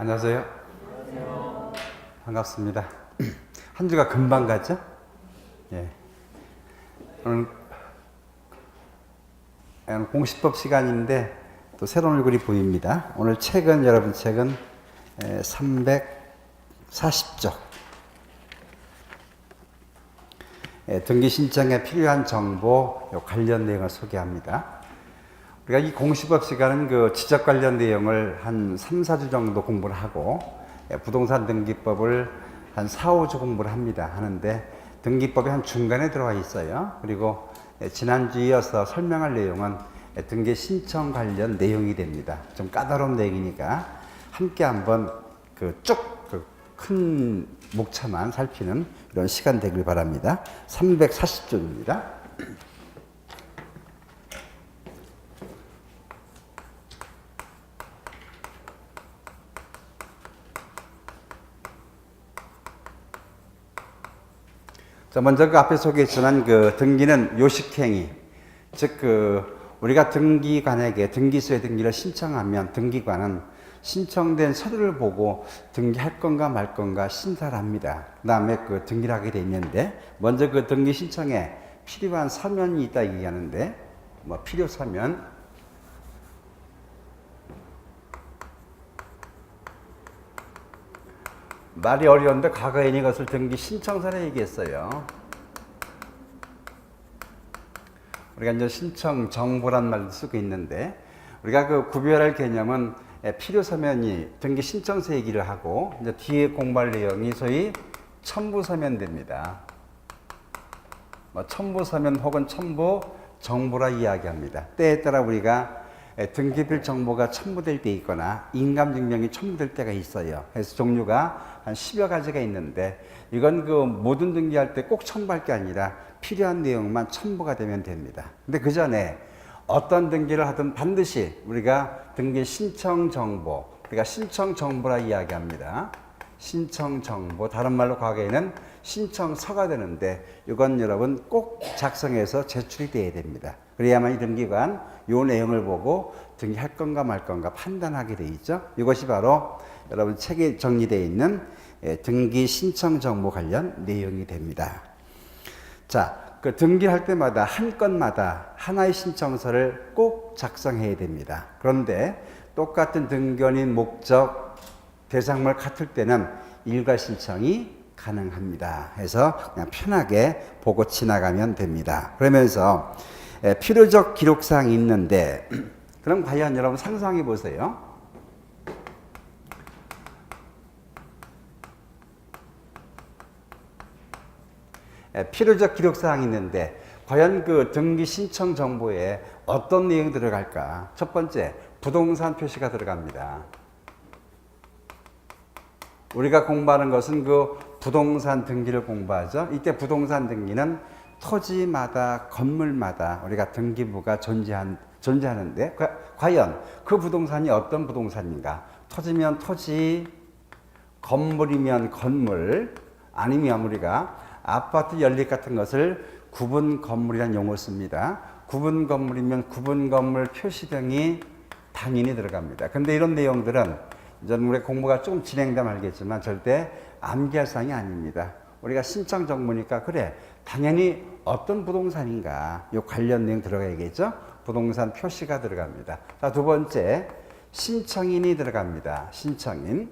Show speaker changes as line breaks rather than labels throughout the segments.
안녕하세요. 반갑습니다. 한 주가 금방 갔죠? 예. 오늘 공시법 시간인데 또 새로운 얼굴이 보입니다. 오늘 책은, 여러분 책은 340쪽. 등기 신청에 필요한 정보 관련 내용을 소개합니다. 우리가 이 공시법 시간은 그 지적 관련 내용을 한 3, 4주 정도 공부를 하고 부동산 등기법을 한 4, 5주 공부를 하는데 등기법이 한 중간에 들어와 있어요. 그리고 지난주에 이어서 설명할 내용은 등기 신청 관련 내용이 됩니다. 좀 까다로운 내용이니까 함께 한번 쭉 큰 목차만 살피는 이런 시간 되길 바랍니다. 340쪽입니다. 자, 먼저 그 앞에 소개했지만 등기는 요식행위, 즉 우리가 등기관에게 등기소에 등기를 신청하면 등기관은 신청된 서류를 보고 등기할 건가 말 건가 심사를 합니다. 그 다음에 등기를 하게 돼 있는데, 먼저 등기 신청에 필요한 서면이 있다 얘기하는데, 필요 서면, 말이 어려운데 과거에는 이것을 등기 신청서라 얘기했어요. 우리가 이제 신청 정보란 말도 쓰고 있는데, 우리가 구별할 개념은 필요 서면이 등기 신청서 얘기를 하고, 이제 뒤에 공부할 내용이 소위 첨부 서면 됩니다. 첨부 서면 혹은 첨부 정보라 이야기합니다. 때에 따라 우리가 등기필 정보가 첨부될 때 있거나 인감증명이 첨부될 때가 있어요. 그래서 종류가 한 10여 가지가 있는데, 이건 모든 등기할 때 꼭 첨부할 게 아니라 필요한 내용만 첨부가 되면 됩니다. 근데 그 전에 어떤 등기를 하든 반드시 우리가 등기 신청 정보, 우리가 신청 정보라 이야기합니다. 신청 정보, 다른 말로 과거에는 신청서가 되는데, 이건 여러분 꼭 작성해서 제출이 돼야 됩니다. 그래야만 이 등기관 요 내용을 보고 등기할 건가 말 건가 판단하게 돼 있죠. 이것이 바로 여러분 책에 정리되어 있는 등기 신청 정보 관련 내용이 됩니다. 자, 등기할 때마다 한 건마다 하나의 신청서를 꼭 작성해야 됩니다. 그런데 똑같은 등기원인 목적, 대상물 같을 때는 일괄 신청이 가능합니다. 해서 그냥 편하게 보고 지나가면 됩니다. 그러면서 필요적 기록사항이 있는데, 그럼 과연 여러분 상상해 보세요. 필요적 기록사항이 있는데 과연 등기 신청 정보에 어떤 내용이 들어갈까? 첫 번째, 부동산 표시가 들어갑니다. 우리가 공부하는 것은 부동산 등기를 공부하죠. 이때 부동산 등기는 토지마다, 건물마다 우리가 등기부가 존재하는데, 과연 그 부동산이 어떤 부동산인가? 토지면 토지, 건물이면 건물, 아니면 우리가 아파트 연립 같은 것을 구분 건물이라는 용어를 씁니다. 구분 건물이면 구분 건물 표시 등이 당연히 들어갑니다. 근데 이런 내용들은 이제 우리 공부가 좀 진행되면 알겠지만 절대 암기할 사항이 아닙니다. 우리가 신청 정보니까 그래, 당연히 어떤 부동산인가 요 관련 내용 들어가야겠죠. 부동산 표시가 들어갑니다. 자, 두 번째, 신청인이 들어갑니다. 신청인.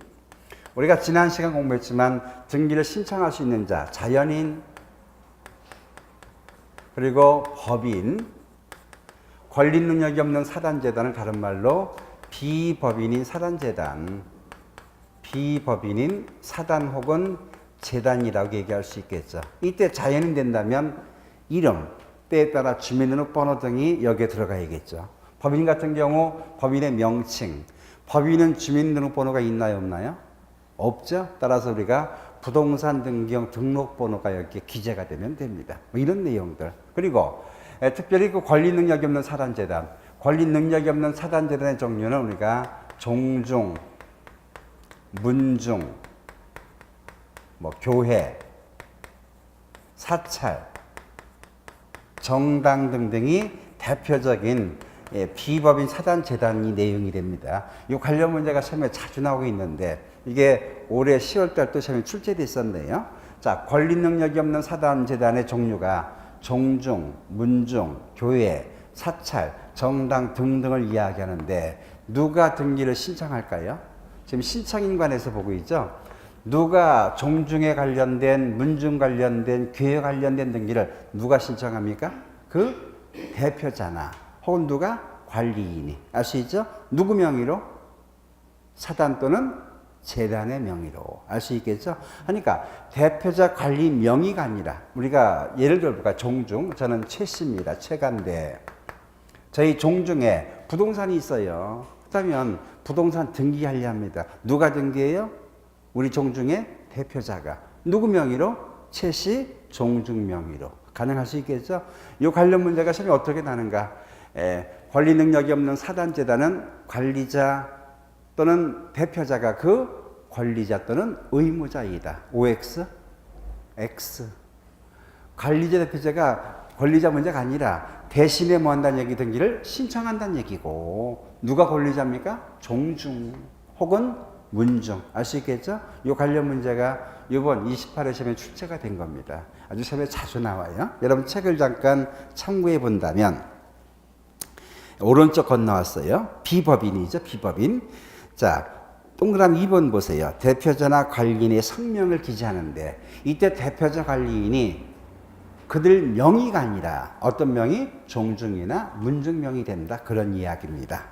우리가 지난 시간 공부했지만 등기를 신청할 수 있는 자, 자연인, 그리고 법인, 권리 능력이 없는 사단재단을 다른 말로 비법인인 사단재단, 비법인인 사단 혹은 재단이라고 얘기할 수 있겠죠. 이때 자연인 된다면 이름, 때에 따라 주민등록번호 등이 여기에 들어가야겠죠. 법인 같은 경우 법인의 명칭, 법인은 주민등록번호가 있나요, 없나요? 없죠. 따라서 우리가 부동산 등기용 등록번호가 여기에 기재가 되면 됩니다. 이런 내용들. 그리고 특별히 권리 능력이 없는 사단재단, 권리 능력이 없는 사단재단의 종류는 우리가 종중, 문중, 교회, 사찰, 정당 등등이 대표적인 비법인 사단 재단이 내용이 됩니다. 이 관련 문제가 시험에 자주 나오고 있는데 이게 올해 10월 달도 시험에 출제됐었네요. 자, 권리 능력이 없는 사단 재단의 종류가 종중, 문중, 교회, 사찰, 정당 등등을 이야기하는데 누가 등기를 신청할까요? 지금 신청인관에서 보고 있죠. 누가 종중에 관련된, 문중 관련된, 교회 관련된 등기를 누가 신청합니까? 그 대표자나 혹은 누가 관리인이. 아시죠? 누구 명의로? 사단 또는 재단의 명의로. 알 수 있겠죠? 그러니까 대표자 관리 명의가 아니라 우리가 예를 들어볼까? 종중. 저는 최 씨입니다. 최간대. 저희 종중에 부동산이 있어요. 그렇다면 부동산 등기하려 합니다. 누가 등기해요? 우리 종중의 대표자가. 누구 명의로? 최 씨 종중 명의로. 가능할 수 있겠죠? 이 관련 문제가 시험에 어떻게 나는가? 권리 능력이 없는 사단재단은 관리자 또는 대표자가 그 권리자 또는 의무자이다. OX, X. 관리자 대표자가 권리자 문제가 아니라 대신에 뭐 한다는 얘기 등기를 신청한다는 얘기고 누가 권리자입니까? 종중 혹은 문중. 알 수 있겠죠? 이 관련 문제가 이번 28회 시험에 출제가 된 겁니다. 아주 시험에 자주 나와요. 여러분 책을 잠깐 참고해 본다면 오른쪽 건너왔어요. 비법인이죠. 비법인. 자, 동그라미 2번 보세요. 대표자나 관리인의 성명을 기재하는데 이때 대표자 관리인이 그들 명의가 아니라 어떤 명의? 종중이나 문중명이 된다. 그런 이야기입니다.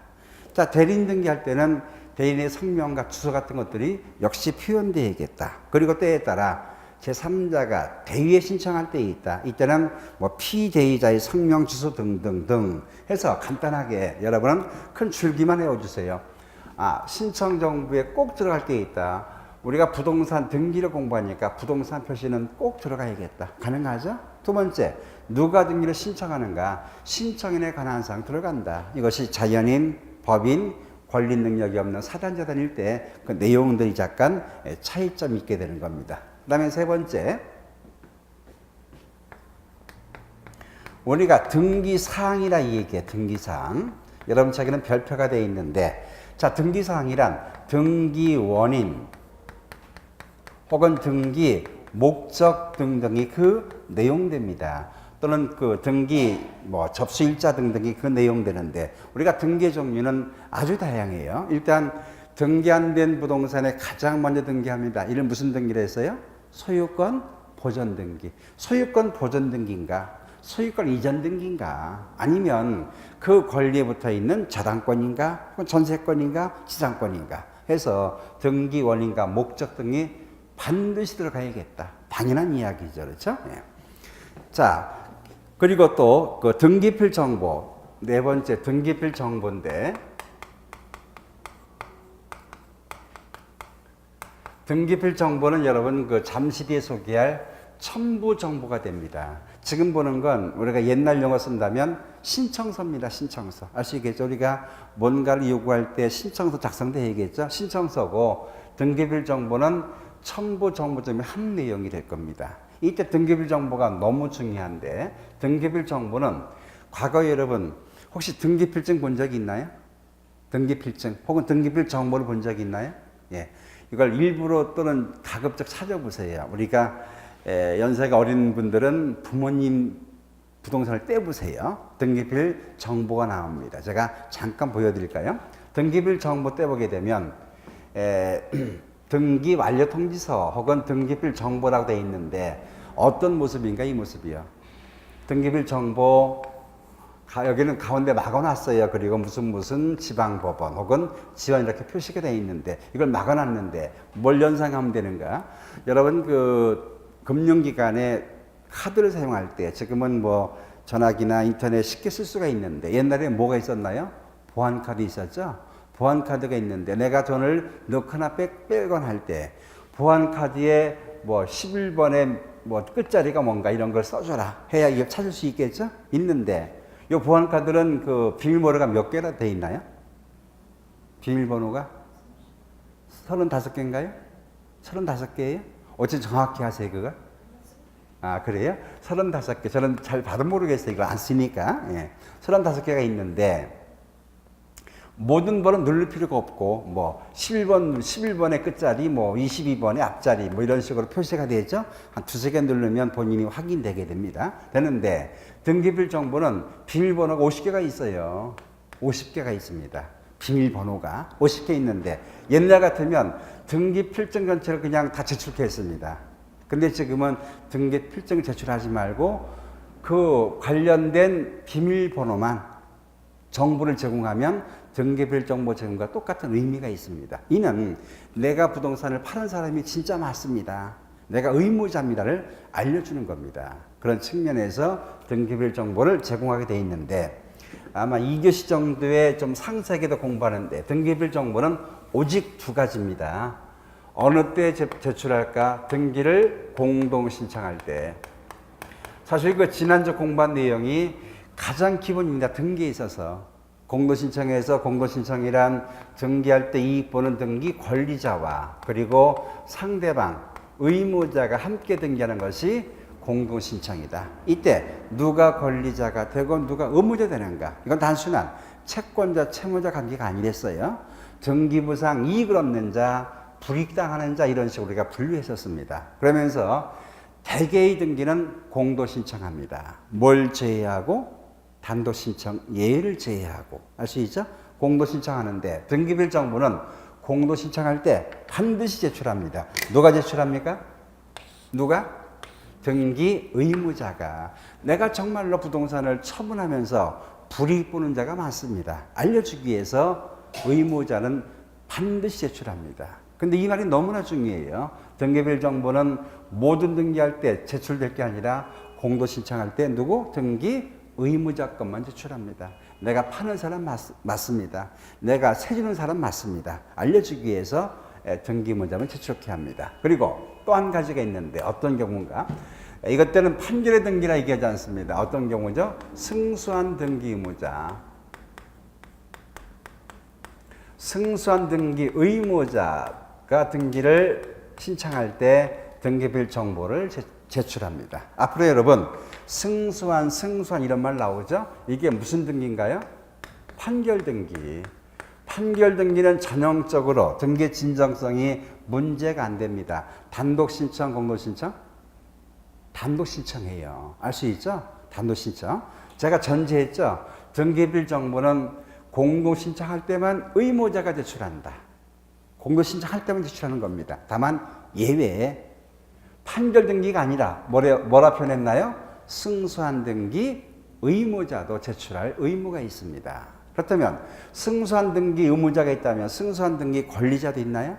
자, 대리인 등기할 때는 대리인의 성명과 주소 같은 것들이 역시 표현되어야겠다. 그리고 때에 따라 제3자가 대위에 신청할 때에 있다. 이때는 뭐 피대위자의 성명, 주소 등등등 해서 간단하게 여러분은 큰 줄기만 외워주세요. 신청 정보에 꼭 들어갈 때 있다. 우리가 부동산 등기를 공부하니까 부동산 표시는 꼭 들어가야겠다. 가능하죠? 두 번째, 누가 등기를 신청하는가? 신청인에 관한 사항 들어간다. 이것이 자연인, 법인, 권리 능력이 없는 사단재단일 때 그 내용들이 잠깐 차이점이 있게 되는 겁니다. 그 다음에 세 번째, 우리가 등기사항이라 얘기해. 등기사항. 여러분 책에는 별표가 되어 있는데, 자, 등기사항이란 등기 원인 혹은 등기 목적 등등이 그 내용됩니다. 또는 그 등기 접수일자 등등이 그 내용되는데 우리가 등기 종류는 아주 다양해요. 일단 등기 안 된 부동산에 가장 먼저 등기합니다. 이를 무슨 등기를 했어요? 소유권 보전 등기. 소유권 보전 등기인가? 소유권 이전 등기인가? 아니면 그 권리에 붙어 있는 저당권인가? 전세권인가? 지상권인가? 해서 등기 원인과 목적 등이 반드시 들어가야겠다. 당연한 이야기죠. 그렇죠? 예. 자, 그리고 또 그 등기필 정보. 네 번째 등기필 정보인데 등기필 정보는 여러분 그 잠시 뒤에 소개할 첨부 정보가 됩니다. 지금 보는 건 우리가 옛날 용어 쓴다면 신청서입니다. 신청서. 아시겠죠? 우리가 뭔가를 요구할 때 신청서 작성돼야겠죠? 신청서고 등기필 정보는 첨부 정보 중에 한 내용이 될 겁니다. 이때 등기필 정보가 너무 중요한데 등기필 정보는 과거 여러분 혹시 등기필증 본 적이 있나요? 등기필증 혹은 등기필 정보를 본 적이 있나요? 예. 이걸 일부러 또는 가급적 찾아보세요. 우리가 연세가 어린 분들은 부모님 부동산을 떼보세요. 등기필 정보가 나옵니다. 제가 잠깐 보여드릴까요? 등기필 정보 떼보게 되면 등기 완료 통지서 혹은 등기필 정보라고 되어 있는데 어떤 모습인가? 이 모습이요. 등기필 정보 여기는 가운데 막아놨어요. 그리고 무슨 지방법원 혹은 지원 이렇게 표시가 되어 있는데 이걸 막아놨는데 뭘 연상하면 되는가? 여러분 그 금융기관에 카드를 사용할 때 지금은 뭐 전화기나 인터넷 쉽게 쓸 수가 있는데 옛날에 뭐가 있었나요? 보안카드 있었죠? 보안카드가 있는데 내가 돈을 넣거나 빼거나 할 때 보안카드에 뭐 11번에 뭐 끝자리가 뭔가 이런 걸 써줘라 해야 이거 찾을 수 있겠죠? 있는데 이 보안카드는 그 비밀번호가 몇 개나 돼 있나요? 비밀번호가 35개인가요? 35개예요? 어째 정확히 하세요 그거? 그래요? 35개. 저는 잘 받아 모르겠어요. 이거 안 쓰니까. 예. 35개가 있는데 모든 번호 누를 필요가 없고 뭐 11번의 끝자리 뭐 22번의 앞자리 뭐 이런 식으로 표시가 되죠. 한 두세 개 누르면 본인이 확인되게 됩니다. 되는데 등기부일 정보는 비밀번호가 50개가 있어요. 50개가 있습니다. 비밀번호가 50개 있는데 옛날 같으면 등기 필증 전체를 그냥 다 제출했습니다. 근데 지금은 등기 필증 제출하지 말고 그 관련된 비밀번호만 정보를 제공하면 등기부일 정보 제공과 똑같은 의미가 있습니다. 이는 내가 부동산을 파는 사람이 진짜 맞습니다. 내가 의무자입니다를 알려주는 겁니다. 그런 측면에서 등기부일 정보를 제공하게 돼 있는데 아마 2교시 정도의 좀 상세하게도 공부하는데 등기부일 정보는 오직 두 가지입니다. 어느 때 제출할까? 등기를 공동 신청할 때. 사실 그 지난주 공부한 내용이 가장 기본입니다. 등기에 있어서. 공동신청에서 공동신청이란 등기할 때 이익 보는 등기 권리자와 그리고 상대방, 의무자가 함께 등기하는 것이 공동신청이다. 이때 누가 권리자가 되고 누가 의무자 되는가? 이건 단순한 채권자, 채무자 관계가 아니랬어요. 등기부상 이익을 얻는 자, 불이익당하는 자 이런 식으로 우리가 분류했었습니다. 그러면서 대개의 등기는 공동신청합니다. 뭘 제외하고? 단독신청 예외를 제외하고 아시죠? 공동신청하는데 등기부일 정보는 공동신청할 때 반드시 제출합니다. 누가 제출합니까? 누가? 등기 의무자가. 내가 정말로 부동산을 처분하면서 불이익 보는 자가 많습니다. 알려주기 위해서 의무자는 반드시 제출합니다. 근데 이 말이 너무나 중요해요. 등기부일 정보는 모든 등기할 때 제출될 게 아니라 공동신청할 때 누구? 등기 의무자 것만 제출합니다. 내가 파는 사람 맞습니다. 내가 세주는 사람 맞습니다. 알려주기 위해서 등기문자만 제출케 합니다. 그리고 또 한 가지가 있는데 어떤 경우인가? 이것 때는 판결의 등기라 얘기하지 않습니다. 어떤 경우죠? 승소한 등기 의무자. 승소한 등기 의무자가 등기를 신청할 때 등기부일 정보를 제출합니다. 앞으로 여러분 승소한 이런 말 나오죠? 이게 무슨 등기인가요? 판결 등기. 판결 등기는 전형적으로 등기 진정성이 문제가 안 됩니다. 단독 신청, 공동 신청? 단독 신청해요. 알 수 있죠? 단독 신청. 제가 전제했죠? 등기부일 정보는 공동 신청할 때만 의무자가 제출한다. 공동 신청할 때만 제출하는 겁니다. 다만 예외에 판결 등기가 아니라 뭐라 표현했나요? 승소한 등기 의무자도 제출할 의무가 있습니다. 그렇다면 승소한 등기 의무자가 있다면 승소한 등기 권리자도 있나요?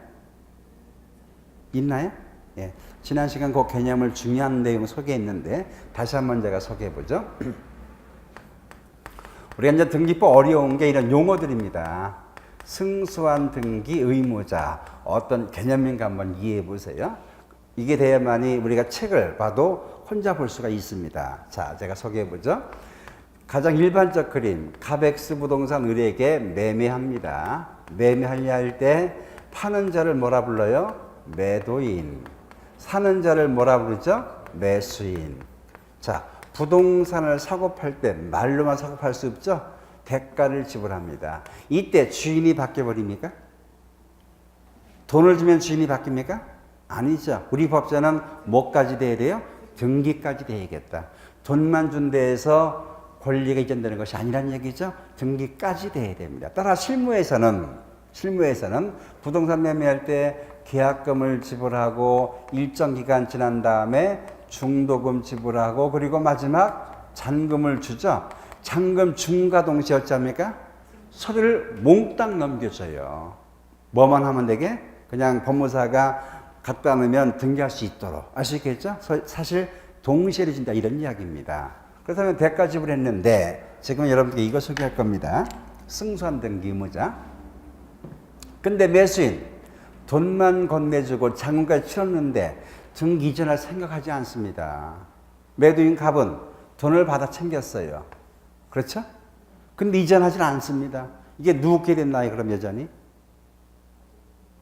있나요? 예. 지난 시간 그 개념을 중요한 내용을 소개했는데 다시 한번 제가 소개해보죠. 우리가 이제 등기법 어려운 게 이런 용어들입니다. 승소한 등기 의무자 어떤 개념인가 한번 이해해 보세요. 이게 돼야만이 우리가 책을 봐도 혼자 볼 수가 있습니다. 자, 제가 소개해 보죠. 가장 일반적 그림, 갑엑스 부동산 을에게 매매합니다. 매매하려 할 때 파는 자를 뭐라 불러요? 매도인. 사는 자를 뭐라 부르죠? 매수인. 자, 부동산을 사고 팔 때 말로만 사고 팔 수 없죠? 대가를 지불합니다. 이때 주인이 바뀌어 버립니까? 돈을 주면 주인이 바뀝니까? 아니죠. 우리 법자는 뭐까지 돼야 돼요? 등기까지 돼야겠다. 돈만 준 데에서 권리가 이전되는 것이 아니란 얘기죠. 등기까지 돼야 됩니다. 따라 실무에서는 부동산 매매할 때 계약금을 지불하고 일정 기간 지난 다음에 중도금 지불하고 그리고 마지막 잔금을 주죠. 잔금 중과 동시에 어찌합니까? 서류를 몽땅 넘겨줘요. 뭐만 하면 되게? 그냥 법무사가 갖다 놓으면 등기할 수 있도록. 아시겠죠? 사실 동시에 준다 이런 이야기입니다. 그렇다면 대가 지불했는데 지금 여러분께 이거 소개할 겁니다. 승소한 등기 의무자. 근데 매수인 돈만 건네주고 잔금까지 치렀는데 등기 이전할 생각하지 않습니다. 매도인 갑은 돈을 받아 챙겼어요. 그렇죠? 근데 이전하지는 않습니다. 이게 누구께 됐나요? 그럼 여전히?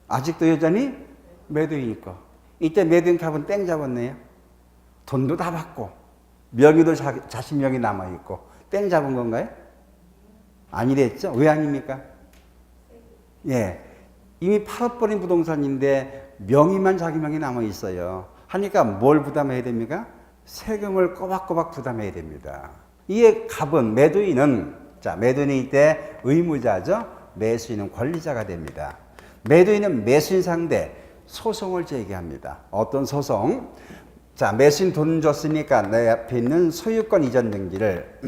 아직도 여전히 매도인일 거. 이때 매도인 갑은 땡 잡았네요. 돈도 다 받고 명의도 자신 명의 남아있고 땡 잡은 건가요? 아니랬죠? 왜 아닙니까? 예. 이미 팔아버린 부동산인데 명의만 자기 명이 남아 있어요. 하니까 뭘 부담해야 됩니까? 세금을 꼬박꼬박 부담해야 됩니다. 이에 갑은 매도인은 자, 매도인이 이때 의무자죠. 매수인은 권리자가 됩니다. 매도인은 매수인 상대 소송을 제기합니다. 어떤 소송? 자, 매수인 돈 줬으니까 내 앞에 있는 소유권 이전 등기를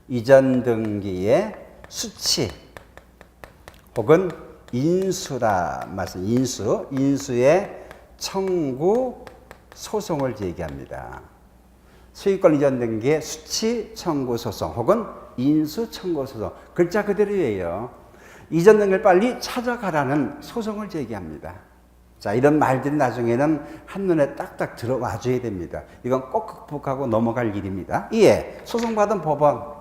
이전 등기의 수치 혹은 인수라 말씀 인수의 청구 소송을 제기합니다. 소유권 이전 등기의 수치 청구 소송 혹은 인수 청구 소송 글자 그대로예요. 이전 등기를 빨리 찾아가라는 소송을 제기합니다. 자, 이런 말들이 나중에는 한눈에 딱딱 들어와 줘야 됩니다. 이건 꼭 극복하고 넘어갈 일입니다. 이에 소송받은 법원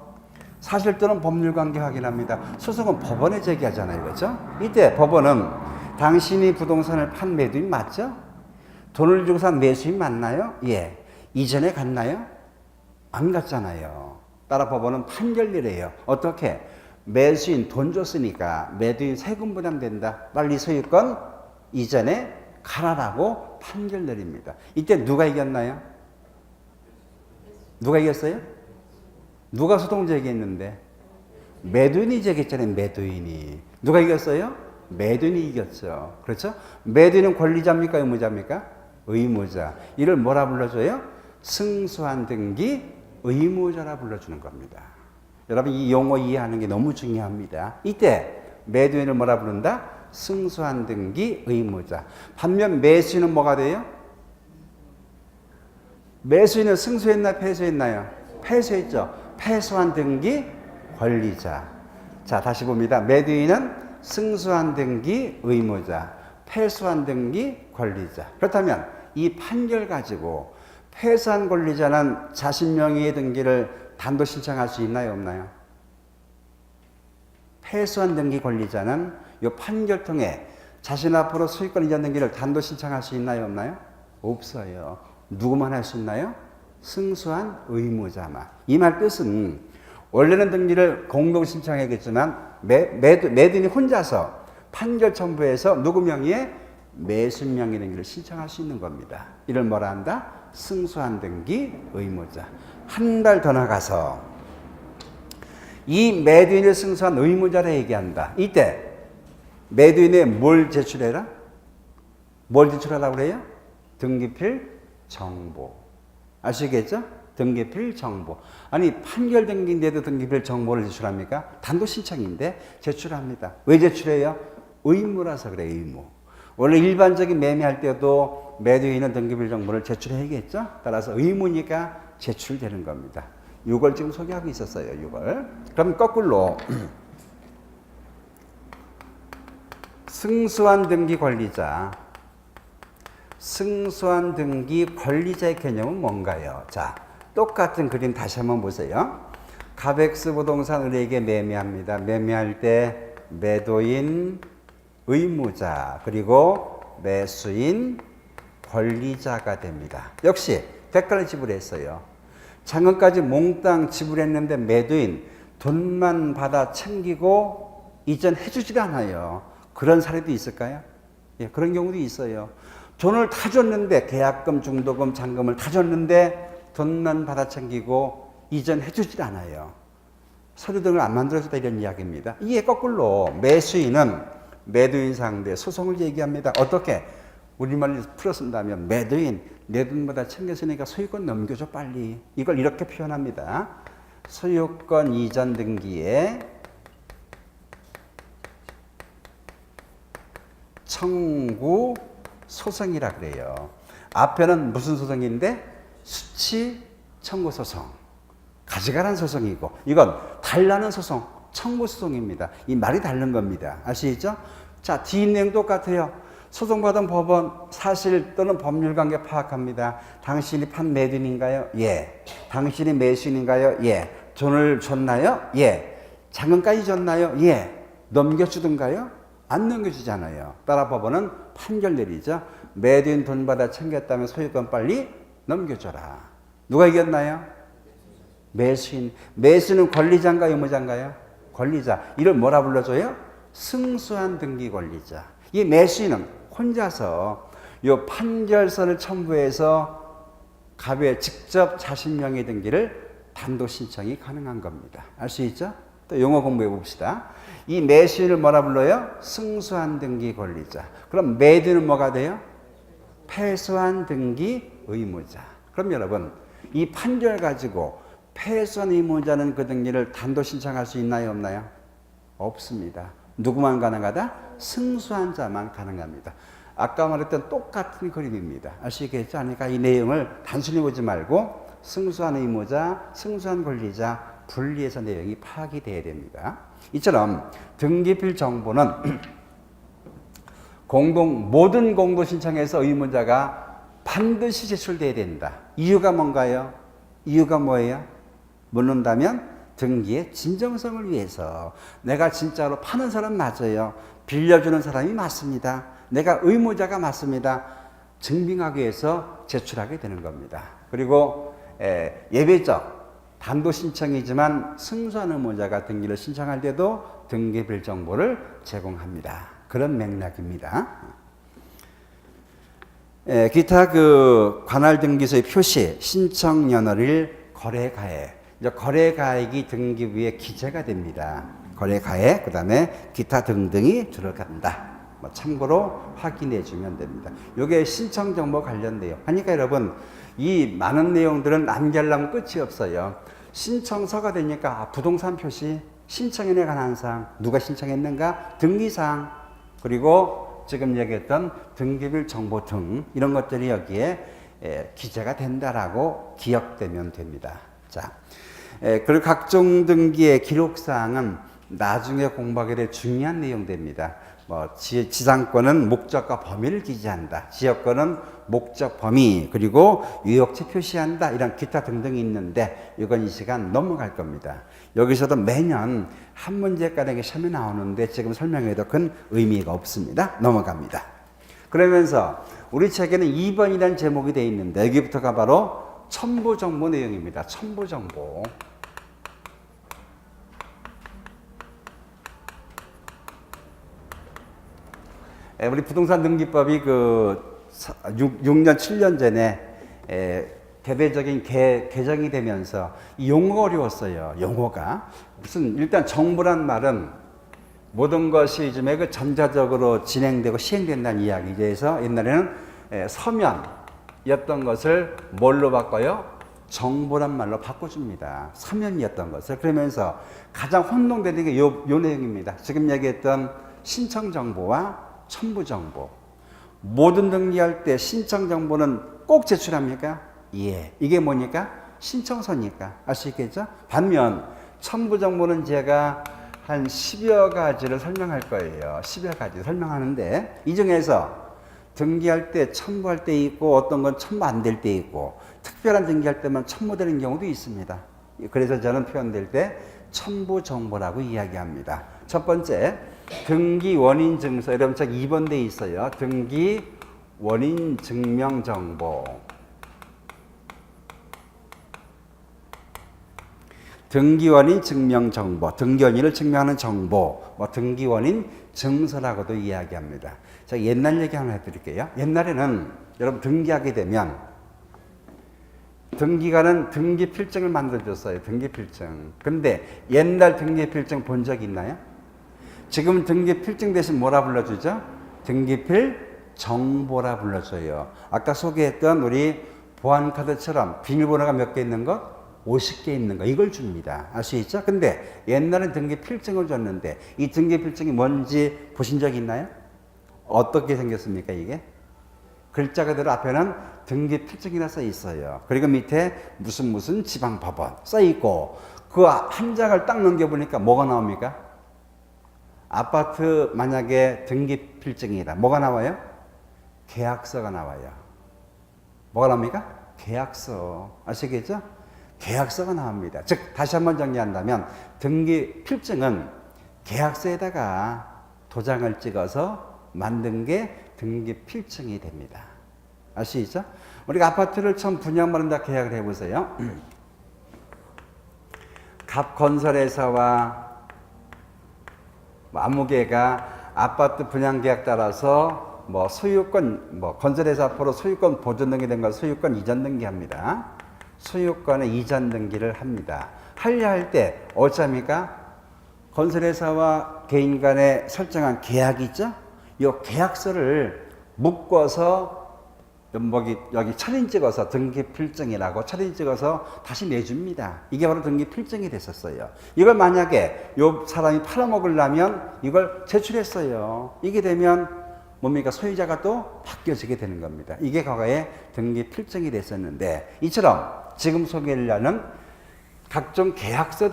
사실 또는 법률관계 확인합니다. 소송은 법원에 제기하잖아요. 그렇죠? 이때 법원은 당신이 부동산을 판 매도인 맞죠? 돈을 주고 산 매수인 맞나요? 예. 이전에 갔나요? 안 갔잖아요. 따라 법원은 판결 내려요. 어떻게? 매수인 돈 줬으니까 매도인 세금 부담된다. 빨리 소유권 이전에 가라라고 판결 내립니다. 이때 누가 이겼나요? 누가 이겼어요? 누가 소송 제기했는데? 매도인이 제기했잖아요. 매도인이. 누가 이겼어요? 매도인이 이겼죠. 그렇죠? 매도인은 권리자입니까? 의무자입니까? 의무자. 이를 뭐라 불러줘요? 승소한 등기 의무자라 불러주는 겁니다. 여러분 이 용어 이해하는 게 너무 중요합니다. 이때 매도인을 뭐라 부른다? 승소한 등기 의무자. 반면 매수인은 뭐가 돼요? 매수인은 승소했나 패소했나요? 패소했죠. 패소한 등기 권리자. 자, 다시 봅니다. 매도인은 승소한 등기 의무자, 패소한 등기 권리자. 그렇다면 이 판결 가지고 패소한 권리자는 자신 명의의 등기를 단도 신청할 수 있나요, 없나요? 패소한 등기 권리자는 이 판결 통해 자신 앞으로 소유권 이전 등기를 단도 신청할 수 있나요, 없나요? 없어요. 누구만 할 수 있나요? 승소한 의무자만. 이 말 뜻은 원래는 등기를 공동 신청하겠지만 매도인이 혼자서 판결 첨부해서 누구 명의의 매수인 명의 등기를 신청할 수 있는 겁니다. 이를 뭐라 한다? 승소한 등기 의무자. 한 발 더 나가서 이 매도인을 승소한 의무자라 얘기한다. 이때 매도인에 뭘 제출해라? 뭘 제출하라고 그래요? 등기필 정보. 아시겠죠? 등기필 정보. 아니 판결 등기인데도 등기필 정보를 제출합니까? 단도 신청인데 제출합니다. 왜 제출해요? 의무라서 그래요. 의무. 원래 일반적인 매매할 때도 매도인은 등기필 정보를 제출해야겠죠? 따라서 의무니까 제출되는 겁니다. 이걸 지금 소개하고 있었어요. 이걸. 그럼 거꾸로 승소한 등기 권리자. 승소한 등기 권리자의 개념은 뭔가요? 자, 똑같은 그림 다시 한번 보세요. 가백스 부동산 을에게 매매합니다. 매매할 때 매도인 의무자 그리고 매수인 권리자가 됩니다. 역시 대가를 지불했어요. 작년까지 몽땅 지불했는데 매도인 돈만 받아 챙기고 이전해주질 않아요. 그런 사례도 있을까요? 예, 그런 경우도 있어요. 돈을 다 줬는데 계약금, 중도금, 잔금을 다 줬는데 돈만 받아 챙기고 이전해주질 않아요. 서류 등을 안 만들어줬다 이런 이야기입니다. 이게 거꾸로 매수인은 매도인 상대 소송을 제기합니다. 어떻게? 우리말로 풀어 쓴다면 매도인 내 돈보다 챙겼으니까 소유권 넘겨줘 빨리. 이걸 이렇게 표현합니다. 소유권 이전 등기에 청구 소송이라 그래요. 앞에는 무슨 소송인데? 수치 청구 소송. 가져가라는 소송이고 이건 달라는 소송, 청구 소송입니다. 이 말이 다른 겁니다. 아시죠? 자, 뒷내용 똑같아요. 소송받은 법원 사실 또는 법률관계 파악합니다. 당신이 판 매도인인가요? 예. 당신이 매수인인가요? 예. 돈을 줬나요? 예. 잔금까지 줬나요? 예. 넘겨주던가요? 안 넘겨주잖아요. 따라 법원은 판결 내리죠. 매도인 돈 받아 챙겼다면 소유권 빨리 넘겨줘라. 누가 이겼나요? 매수인. 매수는 권리자인가요? 의무자인가요? 권리자. 이를 뭐라 불러줘요? 승소한 등기 권리자. 이 매수인은 혼자서 요 판결서를 첨부해서 갑에 직접 자신 명의 등기를 단독 신청이 가능한 겁니다. 알 수 있죠? 또 용어 공부해 봅시다. 이 매수인을 뭐라 불러요? 승소한 등기 권리자. 그럼 매도는 뭐가 돼요? 패소한 등기 의무자. 그럼 여러분, 이 판결 가지고 패소한 의무자는 그 등기를 단독 신청할 수 있나요, 없나요? 없습니다. 누구만 가능하다? 승소한 자만 가능합니다. 아까 말했던 똑같은 그림입니다. 아시겠죠? 그러니까 이 내용을 단순히 보지 말고 승소한 의무자, 승소한 권리자 분리해서 내용이 파악이 돼야 됩니다. 이처럼 등기필 정보는 모든 공도 신청에서 의무자가 반드시 제출돼야 된다. 이유가 뭔가요? 이유가 뭐예요? 묻는다면 등기의 진정성을 위해서 내가 진짜로 파는 사람 맞아요. 빌려주는 사람이 맞습니다. 내가 의무자가 맞습니다. 증명하기 위해서 제출하게 되는 겁니다. 그리고 예외적 단독 신청이지만 승소한 의무자가 등기를 신청할 때도 등기필 정보를 제공합니다. 그런 맥락입니다. 기타 관할 등기소의 표시, 신청 연월일, 거래 가액. 거래 가액이 등기부에 기재가 됩니다. 거래 가액, 그 다음에 기타 등등이 들어간다. 참고로 확인해 주면 됩니다. 이게 신청 정보 관련 내용. 하니까 여러분, 이 많은 내용들은 남기려면 끝이 없어요. 신청서가 되니까 부동산 표시, 신청인에 관한 사항, 누가 신청했는가, 등기사항, 그리고 지금 얘기했던 등기bil 정보 등 이런 것들이 여기에 기재가 된다라고 기억되면 됩니다. 자, 그리고 각종 등기의 기록사항은 나중에 공부하게 될 중요한 내용들입니다. 지상권은 목적과 범위를 기재한다. 지역권은 목적, 범위, 그리고 유역지 표시한다. 이런 기타 등등이 있는데 이건 이 시간 넘어갈 겁니다. 여기서도 매년 한 문제가량의 시험이 나오는데 지금 설명해도 큰 의미가 없습니다. 넘어갑니다. 그러면서 우리 책에는 2번이라는 제목이 되어 있는데 여기부터가 바로 첨부 정보 내용입니다. 첨부 정보. 우리 부동산 등기법이 6년, 7년 전에 대대적인 개정이 되면서 이 용어가 어려웠어요. 용어가. 일단 정부란 말은 모든 것이 요즘에 전자적으로 진행되고 시행된다는 이야기죠. 그래서 옛날에는 서면이었던 것을 뭘로 바꿔요? 정보란 말로 바꿔줍니다. 서면이었던 것을. 그러면서 가장 혼동되는 게 요 내용입니다. 지금 얘기했던 신청 정보와 첨부 정보. 모든 등기할 때 신청 정보는 꼭 제출합니까? 예. 이게 뭐니까? 신청서니까. 알 수 있겠죠? 반면 첨부 정보는 제가 한 10여 가지를 설명할 거예요. 10여 가지 설명하는데 이 중에서 등기할 때 첨부할 때 있고 어떤 건 첨부 안 될 때 있고 특별한 등기할 때만 첨부되는 경우도 있습니다. 그래서 저는 표현될 때 첨부 정보라고 이야기합니다. 첫 번째, 등기 원인 증서. 여러분 책 2번 돼 있어요. 등기 원인 증명 정보. 등기 원인 증명 정보. 등기 원인을 증명하는 정보. 등기 원인 증서라고도 이야기합니다. 자, 옛날 얘기 하나 해드릴게요. 옛날에는 여러분 등기하게 되면 등기관은 등기필증을 만들어줬어요. 등기필증. 근데 옛날 등기필증 본 적 있나요? 지금 등기필증 대신 뭐라 불러주죠? 등기필 정보라 불러줘요. 아까 소개했던 우리 보안카드처럼 비밀번호가 몇 개 있는 것? 50개 있는 거. 이걸 줍니다. 알 수 있죠? 근데 옛날엔 등기필증을 줬는데 이 등기필증이 뭔지 보신 적 있나요? 어떻게 생겼습니까, 이게? 글자 그대로 앞에는 등기필증이라 써 있어요. 그리고 밑에 무슨 지방법원 써 있고 그 한 장을 딱 넘겨보니까 뭐가 나옵니까? 아파트 만약에 등기필증이다. 뭐가 나와요? 계약서가 나와요. 뭐가 나옵니까? 계약서. 아시겠죠? 계약서가 나옵니다. 즉 다시 한번 정리한다면 등기필증은 계약서에다가 도장을 찍어서 만든 게 등기필증이 됩니다. 알 수 있죠? 우리가 아파트를 처음 분양받는다 계약을 해보세요. 갑건설회사와 뭐 아무 개가 아파트 분양 계약 따라서 뭐 소유권, 뭐 건설회사 앞으로 소유권 보존 등기 된 걸 소유권 이전 등기합니다. 소유권의 이전 등기를 합니다. 하려 할 때 어쩌합니까? 건설회사와 개인 간에 설정한 계약이 있죠? 이 계약서를 묶어서 여기 철인 찍어서 등기 필증이라고 철인 찍어서 다시 내줍니다. 이게 바로 등기 필증이 됐었어요. 이걸 만약에 요 사람이 팔아먹으려면 이걸 제출했어요. 이게 되면 뭡니까? 소유자가 또 바뀌어지게 되는 겁니다. 이게 과거에 등기 필증이 됐었는데 이처럼 지금 소개하려는 각종의 계약서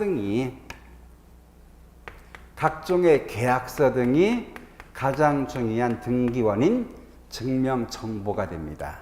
등이 가장 중요한 등기원인 증명 정보가 됩니다.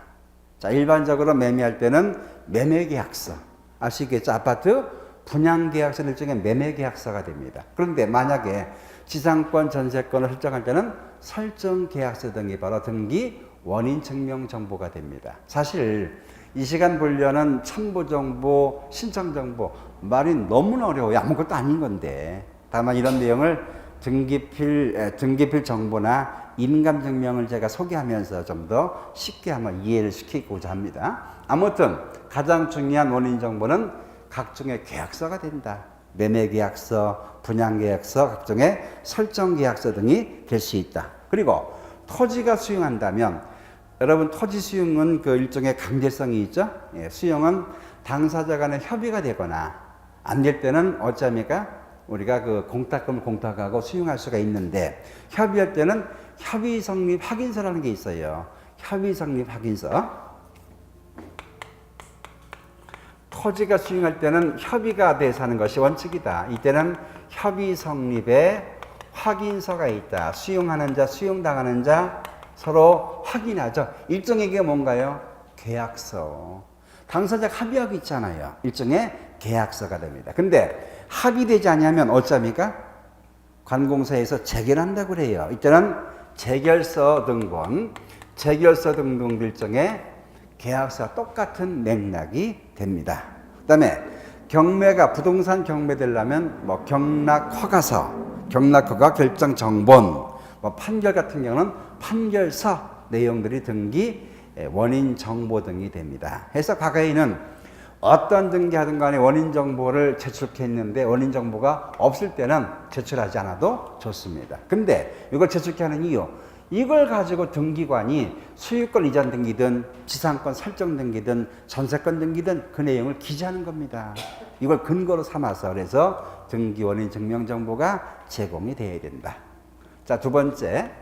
자, 일반적으로 매매할 때는 매매계약서, 아시겠죠? 아파트 분양계약서는 일종의 매매계약서가 됩니다. 그런데 만약에 지상권, 전세권을 설정할 때는 설정계약서 등이 바로 등기 원인 증명 정보가 됩니다. 사실 이 시간 보려는 첨부정보, 신청정보 말이 너무나 어려워요. 아무것도 아닌 건데 다만 이런 내용을 등기필 정보나 인감증명을 제가 소개하면서 좀 더 쉽게 한번 이해를 시키고자 합니다. 아무튼 가장 중요한 원인 정보는 각종의 계약서가 된다. 매매계약서, 분양계약서, 각종의 설정계약서 등이 될 수 있다. 그리고 토지가 수용한다면 여러분 토지 수용은 그 일종의 강제성이 있죠. 예, 수용은 당사자 간의 협의가 되거나 안 될 때는 어찌합니까? 우리가 그 공탁금을 공탁하고 수용할 수가 있는데 협의할 때는 협의 성립 확인서라는 게 있어요. 협의 성립 확인서. 토지가 수용할 때는 협의가 돼서 하는 것이 원칙이다. 이때는 협의 성립에 확인서가 있다. 수용하는 자, 수용당하는 자 서로 확인하죠. 일종의 게 뭔가요? 계약서. 당사자가 합의하고 있잖아요. 일종의 계약서가 됩니다. 근데 합의되지 않으면 어쩌합니까? 관공서에서 재결한다고 그래요. 이때는 재결서 등본, 재결서 등등 일종의 계약서와 똑같은 맥락이 됩니다. 그 다음에 경매가 부동산 경매되려면 뭐 경락허가서, 경락허가 결정 정본, 뭐 판결 같은 경우는 판결서 내용들이 등기 원인 정보 등이 됩니다. 해서 과거에는 어떤 등기하든 간에 원인 정보를 제출했는데 원인 정보가 없을 때는 제출하지 않아도 좋습니다. 근데 이걸 제출케 하는 이유, 이걸 가지고 등기관이 소유권 이전 등기든 지상권 설정 등기든 전세권 등기든 그 내용을 기재하는 겁니다. 이걸 근거로 삼아서 그래서 등기 원인 증명 정보가 제공이 되어야 된다. 자, 두 번째.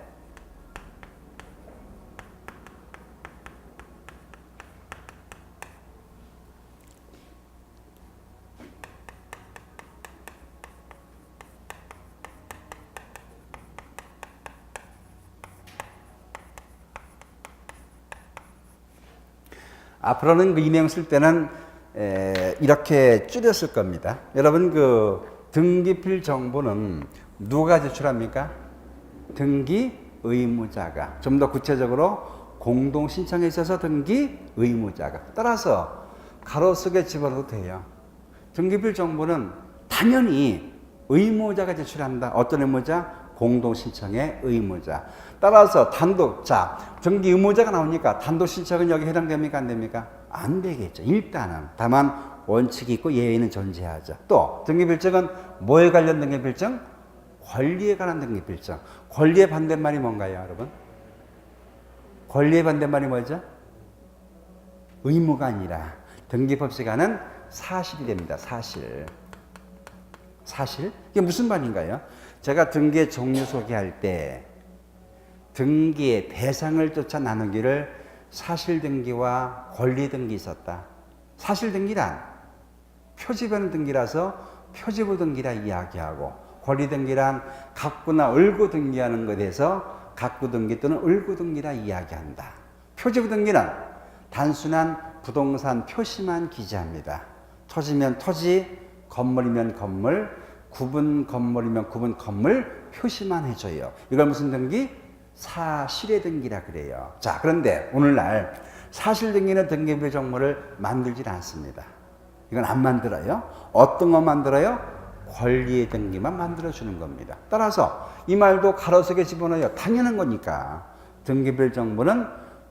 앞으로는 이 내용 쓸 때는 이렇게 줄였을 겁니다. 여러분 그 등기필 정보는 누가 제출합니까? 등기 의무자가. 좀 더 구체적으로 공동 신청에 있어서 등기 의무자가. 따라서 가로 속에 집어넣어도 돼요. 등기필 정보는 당연히 의무자가 제출한다. 어떤 의무자? 공동 신청의 의무자. 따라서 단독, 자, 등기 의무자가 나오니까 단독 신청은 여기 해당됩니까? 안 됩니까? 안 되겠죠. 일단은. 다만 원칙이 있고 예외는 존재하죠. 또 등기필증은 뭐에 관련 등기필증? 권리에 관한 등기필증. 권리의 반대말이 뭔가요, 여러분? 권리의 반대말이 뭐죠? 의무가 아니라 등기법 시간은 사실이 됩니다. 사실. 사실? 이게 무슨 말인가요? 제가 등기의 종류 소개할 때 등기의 대상을 쫓아 나누기를 사실등기와 권리등기 있었다. 사실등기란 표지변 등기라서 표지부 등기라 이야기하고, 권리등기란 각구나 을구 등기하는 것에 대해서 각구등기 또는 을구등기라 이야기한다. 표지부 등기는 단순한 부동산 표시만 기재합니다. 토지면 토지, 건물이면 건물, 구분 건물이면 구분 건물 표시만 해줘요. 이걸 무슨 등기? 사실의 등기라 그래요. 자, 그런데 오늘날 사실 등기는 등기부 정보를 만들질 않습니다. 이건 안 만들어요. 어떤 거 만들어요? 권리의 등기만 만들어주는 겁니다. 따라서 이 말도 가로 속에 집어넣어요. 당연한 거니까. 등기부일 정보는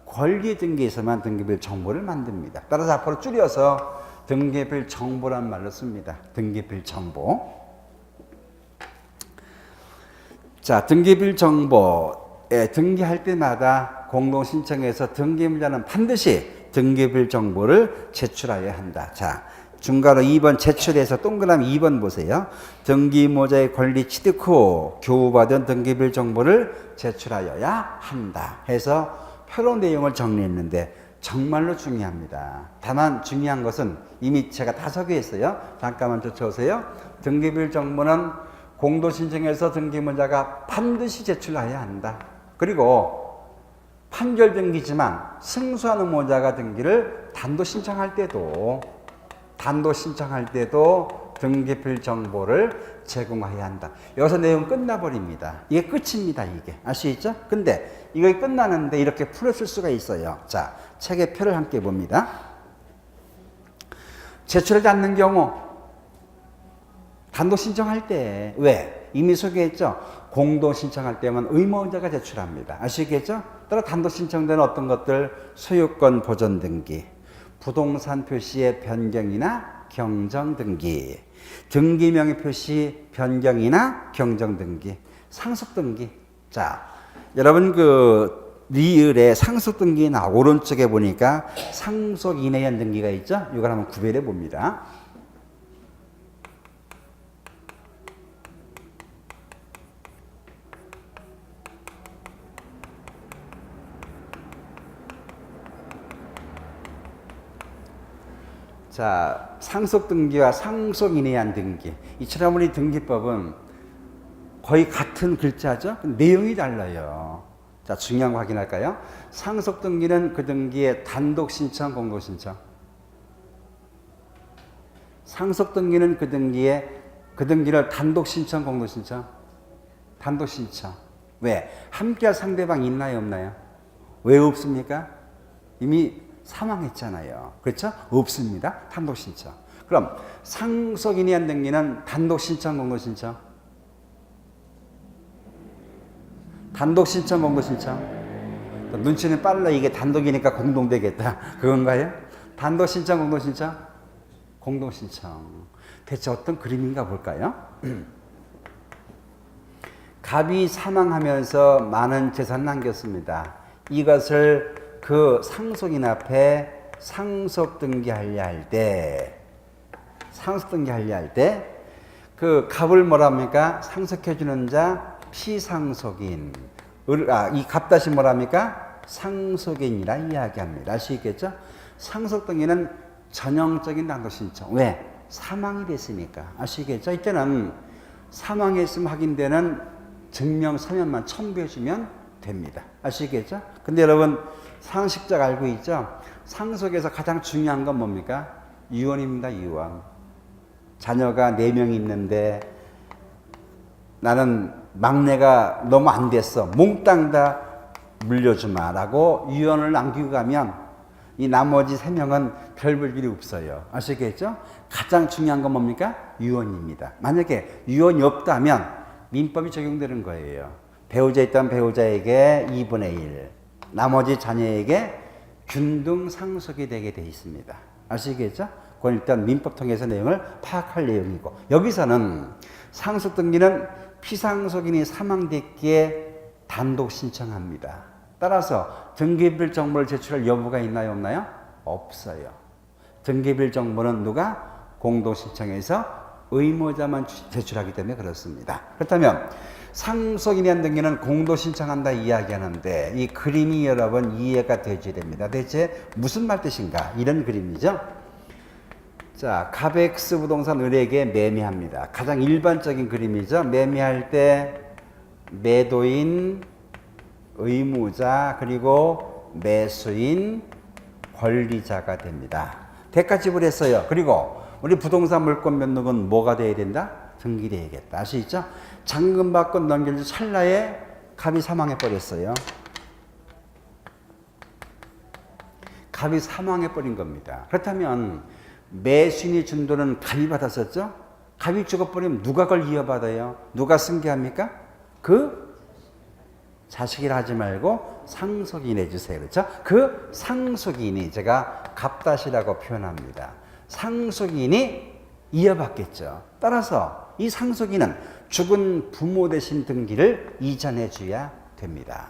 권리의 등기에서만 등기부일 정보를 만듭니다. 따라서 앞으로 줄여서 등기부일 정보란 말로 씁니다. 등기부일 정보. 자, 등기부일 정보에 등기할 때마다 공동신청에서 등기문자는 반드시 등기부일 정보를 제출하여야 한다. 자, 중괄호 2번 제출해서 동그라미 2번 보세요. 등기모자의 권리 취득 후 교부받은 등기부일 정보를 제출하여야 한다. 해서 표로 내용을 정리했는데 정말로 중요합니다. 다만 중요한 것은 이미 제가 다 소개했어요. 잠깐만 쫓아오세요. 등기부일 정보는 공동신청에서 등기문자가 반드시 제출해야 한다. 그리고 판결 등기지만 승소하는 모자가 등기를 단도 신청할 때도 등기부일 정보를 제공해야 한다. 여기서 내용 끝나버립니다. 이게 끝입니다. 이게 아시겠죠? 근데 이거 끝나는데 이렇게 풀었을 수가 있어요. 자, 책의 표를 함께 봅니다. 제출하지 않는 경우 단독 신청할 때 왜? 이미 소개했죠? 공동 신청할 때만 의무자가 제출합니다. 아시겠죠? 따라 단독 신청되는 어떤 것들 소유권 보존 등기, 부동산 표시의 변경이나 경정 등기, 등기 명의 표시 변경이나 경정 등기, 상속 등기. 자, 여러분 리을에 상속 등기나 오른쪽에 보니까 상속 인에 의한 등기가 있죠? 이걸 한번 구별해 봅니다. 자, 상속 등기와 상속 인에 의한 등기. 이처럼 우리 등기법은 거의 같은 글자죠? 내용이 달라요. 자, 중요한 거 확인할까요? 상속 등기는 그 등기의 단독 신청, 공동 신청. 상속 등기는 그 등기를 단독 신청, 공동 신청. 단독 신청. 왜? 함께할 상대방이 있나요, 없나요? 왜 없습니까? 이미 사망했잖아요. 그렇죠? 없습니다. 단독 신청. 그럼 상속인에 의한 등기는 단독 신청, 공동 신청. 단독 신청, 공동 신청. 눈치는 빨라. 이게 단독이니까 공동 되겠다. 그건가요? 단독 신청, 공동 신청. 공동 신청. 대체 어떤 그림인가 볼까요? 갑이 사망하면서 많은 재산 남겼습니다. 이것을 그 상속인 앞에 상속 등기하려 할 때, 그 갑을 뭐라 합니까? 상속해주는 자, 피상속인. 이 갑 다시 뭐라 합니까? 상속인이라 이야기합니다. 아시겠죠? 상속 등기는 전형적인 단독 신청. 왜? 사망이 됐으니까. 아시겠죠? 이때는 사망했음 확인되는 증명 서면만 첨부해주면 됩니다. 아시겠죠? 근데 여러분, 상식적 알고 있죠? 상속에서 가장 중요한 건 뭡니까? 유언입니다. 유언. 자녀가 4명 있는데 나는 막내가 너무 안 됐어. 몽땅 다 물려주마 라고 유언을 남기고 가면 이 나머지 3명은 별 볼 일이 없어요. 아시겠죠? 가장 중요한 건 뭡니까? 유언입니다. 만약에 유언이 없다면 민법이 적용되는 거예요. 배우자 있다면 배우자에게 2분의 1, 나머지 자녀에게 균등 상속이 되게 돼 있습니다. 아시겠죠? 그건 일단 민법 통해서 내용을 파악할 내용이고, 여기서는 상속 등기는 피상속인이 사망됐기에 단독 신청합니다. 따라서 등기부일 정보를 제출할 여부가 있나요, 없나요? 없어요. 등기부일 정보는 누가? 공동 신청해서 의무자만 제출하기 때문에 그렇습니다. 그렇다면 상속인에 대한 등기는 공동 신청한다 이야기하는데 이 그림이 여러분 이해가 되셔야 됩니다. 대체 무슨 말 뜻인가? 이런 그림이죠. 자, 갑X 부동산 을에게 매매합니다. 가장 일반적인 그림이죠. 매매할 때 매도인, 의무자, 그리고 매수인, 권리자가 됩니다. 대가 지불했어요. 그리고 우리 부동산 물권 변동은 뭐가 돼야 된다? 등기돼야겠다. 아시죠? 잔금 받고 넘길 찰나에 갑이 사망해 버렸어요. 갑이 사망해 버린 겁니다. 그렇다면 매수인이 준 돈은 갑이 받았었죠? 갑이 죽어버리면 누가 그걸 이어받아요? 누가 승계합니까? 그 자식이라 하지 말고 상속인 해주세요. 그렇죠? 그 상속인이 제가 갑다시라고 표현합니다. 상속인이 이어받겠죠. 따라서 이 상속인은 죽은 부모 대신 등기를 이전해 줘야 됩니다.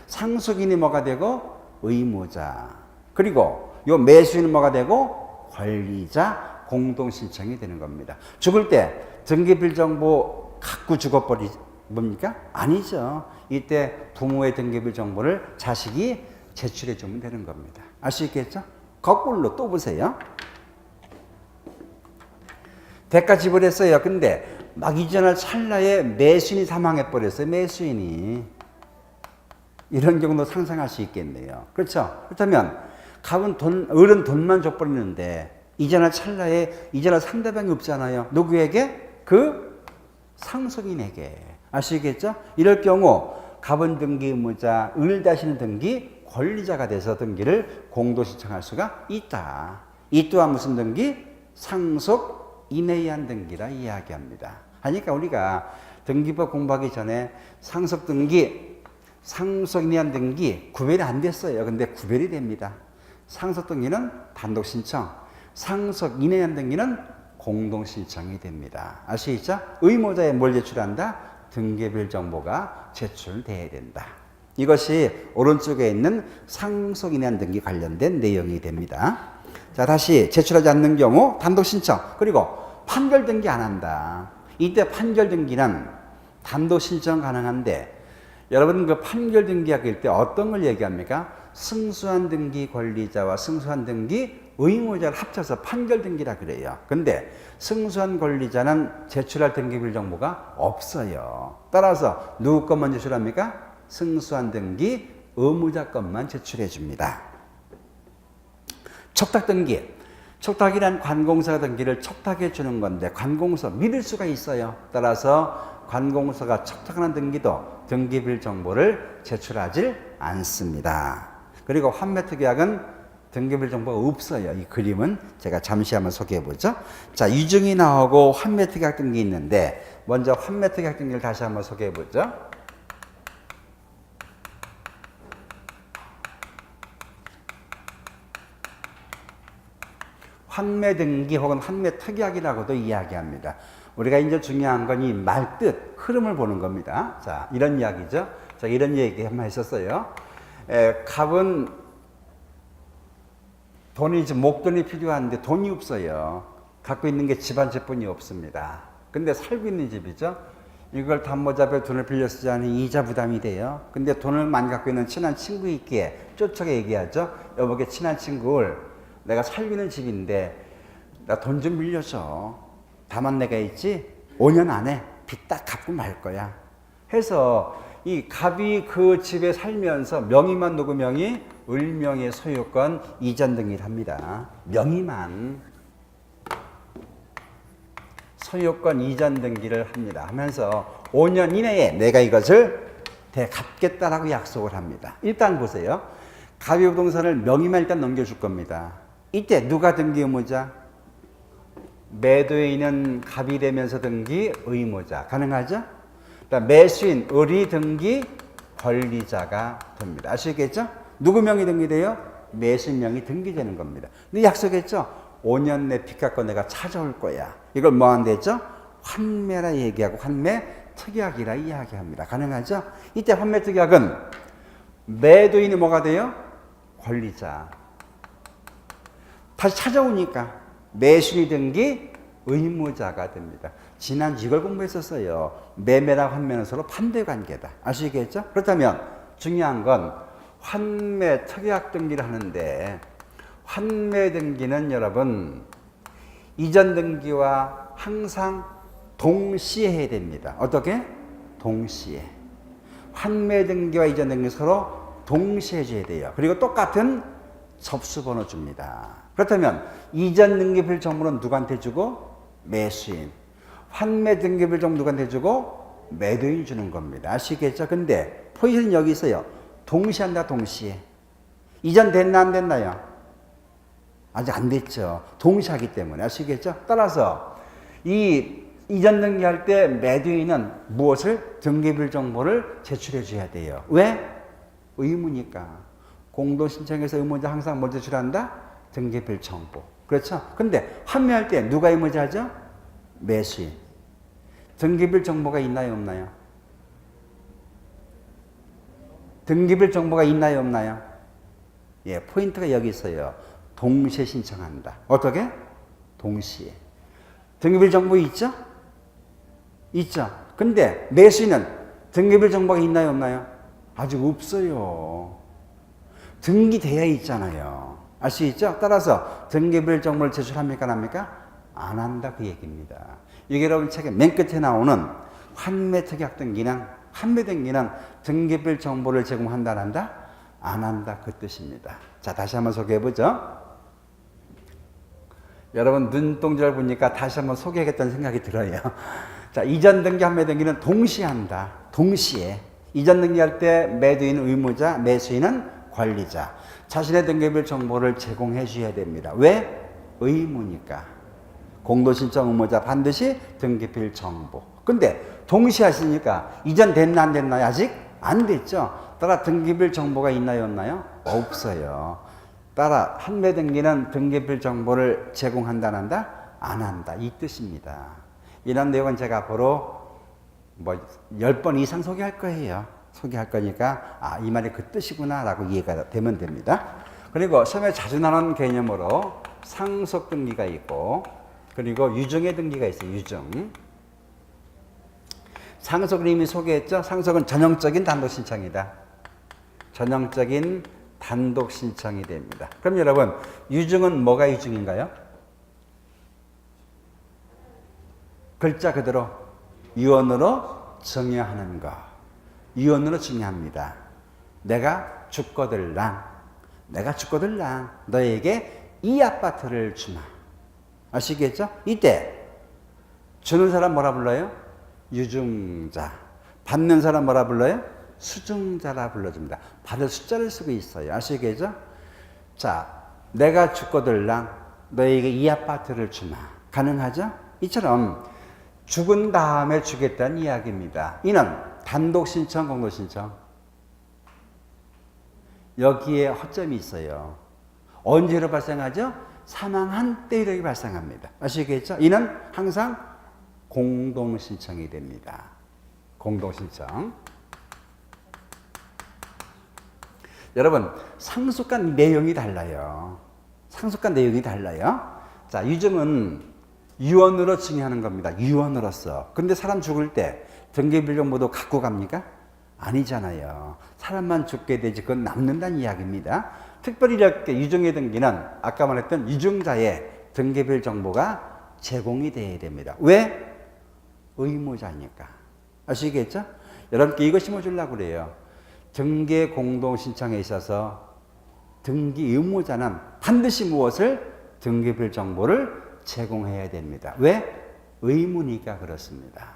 상속인이 뭐가 되고 의무자, 그리고 요 매수인은 뭐가 되고 권리자, 공동신청이 되는 겁니다. 죽을 때 등기빌정보 갖고 죽어버립니까? 아니죠. 이때 부모의 등기빌 정보를 자식이 제출해 주면 되는 겁니다. 알 수 있겠죠? 거꾸로 또 보세요. 대가 지불했어요. 근데 막 이전할 찰나에 매수인이 사망해 버렸어요. 매수인이. 이런 경우도 상상할 수 있겠네요. 그렇죠? 그렇다면 갑은 어른 돈만 줘버리는데 이전할 찰나에 이전할 상대방이 없잖아요. 누구에게? 그 상속인에게. 아시겠죠? 이럴 경우 갑은 등기 의무자, 을 다시는 등기 권리자가 돼서 등기를 공동 신청할 수가 있다. 이 또한 무슨 등기? 상속인에 의한 등기라 이야기합니다. 하니까 우리가 등기법 공부하기 전에 상속 등기, 상속인에 의한 등기 구별이 안 됐어요. 근데 구별이 됩니다. 상속 등기는 단독 신청, 상속인에 의한 등기는 공동 신청이 됩니다. 아시겠죠? 의무자에 뭘 제출한다? 등기별 정보가 제출돼야 된다. 이것이 오른쪽에 있는 상속인에 의한 등기 관련된 내용이 됩니다. 자, 다시 제출하지 않는 경우 단독 신청, 그리고 판결 등기 안 한다. 이때 판결 등기는 단독 신청 가능한데 여러분 그 판결 등기할 때 어떤 걸 얘기합니까? 승소한 등기 권리자와 승소한 등기 의무자를 합쳐서 판결 등기라 그래요. 근데 승소한 권리자는 제출할 등기별 정보가 없어요. 따라서 누구 것만 제출합니까? 승소한 등기 의무자 것만 제출해 줍니다. 척탁 등기. 척탁이란 관공서가 등기를 척탁해 주는 건데 관공서 믿을 수가 있어요. 따라서 관공서가 척탁하는 등기도 등기별 정보를 제출하지 않습니다. 그리고 환매특약은 등기별 정보가 없어요. 이 그림은 제가 잠시 한번 소개해 보죠. 자, 유증이 나오고 환매특약 등기 있는데 먼저 환매특약 등기를 다시 한번 소개해 보죠. 환매 등기 혹은 환매 특약이라고도 이야기합니다. 우리가 이제 중요한 건 이 말뜻, 흐름을 보는 겁니다. 자, 이런 이야기죠. 자, 이런 얘기 한번 했었어요. 갑은 돈이 이제 목돈이 필요한데 돈이 없어요. 갖고 있는 게 집 한 채뿐이 없습니다. 근데 살고 있는 집이죠. 이걸 담보잡에 돈을 빌려 쓰지 않으면 이자 부담이 돼요. 근데 돈을 많이 갖고 있는 친한 친구 있기에 쫓아게 얘기하죠. 여보게 친한 친구를 내가 살고 있는 집인데 나 돈 좀 빌려줘. 다만 내가 있지 5년 안에 빚 딱 갚고 말 거야. 해서 이 갑이 그 집에 살면서 명의만 누구 명의? 을명의 소유권 이전 등기를 합니다. 명의만 소유권 이전 등기를 합니다. 하면서 5년 이내에 내가 이것을 갚겠다라고 약속을 합니다. 일단 보세요. 갑이 부동산을 명의만 일단 넘겨줄 겁니다. 이때 누가 등기 의무자? 매도인은 갑이 되면서 등기 의무자. 가능하죠? 매수인 을이 등기 권리자가 됩니다. 아시겠죠? 누구 명의 등기돼요? 매수인 명의 등기되는 겁니다. 근데 약속했죠? 5년 내 빚 갖고 내가 찾아올 거야. 이걸 뭐 한댔죠? 환매라 얘기하고 환매 특약이라 이야기합니다. 가능하죠? 이때 환매 특약은 매도인이 뭐가 돼요? 권리자. 다시 찾아오니까 매수인 등기 의무자가 됩니다. 지난주 이걸 공부했었어요. 매매랑 환매는 서로 반대관계다. 아시겠죠? 그렇다면 중요한 건 환매 특약 등기를 하는데 환매 등기는 여러분 이전 등기와 항상 동시에 해야 됩니다. 어떻게? 동시에. 환매 등기와 이전 등기 서로 동시에 해줘야 돼요. 그리고 똑같은 접수번호 줍니다. 그렇다면 이전 등기별 정보는 누구한테 주고? 매수인. 환매 등기별 정보 누구한테 주고? 매도인 주는 겁니다. 아시겠죠? 근데 포인트는 여기 있어요. 동시에 한다, 동시에. 이전 됐나 안 됐나요? 아직 안 됐죠. 동시에 하기 때문에. 아시겠죠? 따라서 이 이전 등기할 때 매도인은 무엇을? 등기부일 정보를 제출해 줘야 돼요. 왜? 의무니까. 공동신청에서 의무자 항상 뭐 제출한다? 등기부일 정보. 그렇죠? 근데 판매할 때 누가 의무자죠? 매수인. 등기부일 정보가 있나요, 없나요? 등기부일 정보가 있나요, 없나요? 예, 포인트가 여기 있어요. 동시에 신청한다. 어떻게? 동시에. 등기부일 정보 있죠? 있죠. 근데 매수인은 등기부일 정보가 있나요, 없나요? 아직 없어요. 등기돼야 있잖아요. 알 수 있죠? 따라서 등기부일 정보를 제출합니까, 안 합니까? 안 한다, 그 얘기입니다. 이게 여러분 책의 맨 끝에 나오는 환매특약 등기는, 환매 등기는 등기부일 정보를 제공한다, 안 한다? 안 한다, 그 뜻입니다. 자, 다시 한번 소개해보죠. 여러분 눈동자를 보니까 다시 한번 소개하겠다는 생각이 들어요. 자, 이전 등기, 환매 등기는 동시에 한다. 동시에. 이전 등기할 때 매도인은 의무자, 매수인은 관리자. 자신의 등기부일 정보를 제공해 줘야 됩니다. 왜? 의무니까. 공동신청 의무자 반드시 등기부일 정보. 근데 동시에 하시니까 이전 됐나 안 됐나요? 아직 안 됐죠. 따라 등기부일 정보가 있나요, 없나요? 없어요. 따라 환매 등기는 등기부일 정보를 제공한다, 안 한다? 안 한다. 이 뜻입니다. 이런 내용은 제가 앞으로 뭐 10번 이상 소개할 거예요. 소개할 거니까 아, 이 말이 그 뜻이구나 라고 이해가 되면 됩니다. 그리고 시험에 자주 나오는 개념으로 상속 등기가 있고 그리고 유증의 등기가 있어요. 유증. 상속은 이미 소개했죠. 상속은 전형적인 단독 신청이다. 전형적인 단독 신청이 됩니다. 그럼 여러분 유증은 뭐가 유증인가요? 글자 그대로 유언으로 증여하는 것. 유언으로 증여합니다. 내가 죽거들랑 너에게 이 아파트를 주마. 아시겠죠? 이때 주는 사람 뭐라 불러요? 유증자. 받는 사람 뭐라 불러요? 수증자라 불러줍니다. 받을 숫자를 쓰고 있어요. 아시겠죠? 자, 내가 죽거들랑 너에게 이 아파트를 주마. 가능하죠? 이처럼 죽은 다음에 주겠다는 이야기입니다. 이는 단독 신청, 공동 신청. 여기에 허점이 있어요. 언제로 발생하죠? 사망한 때에 발생합니다. 아시겠죠? 이는 항상 공동 신청이 됩니다. 공동 신청. 여러분, 상속간 내용이 달라요. 상속간 내용이 달라요. 자, 유증은 유언으로 증여하는 겁니다. 유언으로서. 근데 사람 죽을 때 등기부일 정보도 갖고 갑니까? 아니잖아요. 사람만 죽게 되지 그건 남는다는 이야기입니다. 특별히 이렇게 유증의 등기는 아까 말했던 유증자의 등기부일 정보가 제공이 돼야 됩니다. 왜? 의무자니까. 아시겠죠? 여러분께 이거 심어주려고 그래요. 등기 공동 신청에 있어서 등기 의무자는 반드시 무엇을? 등기부일 정보를 제공해야 됩니다. 왜? 의무니까 그렇습니다.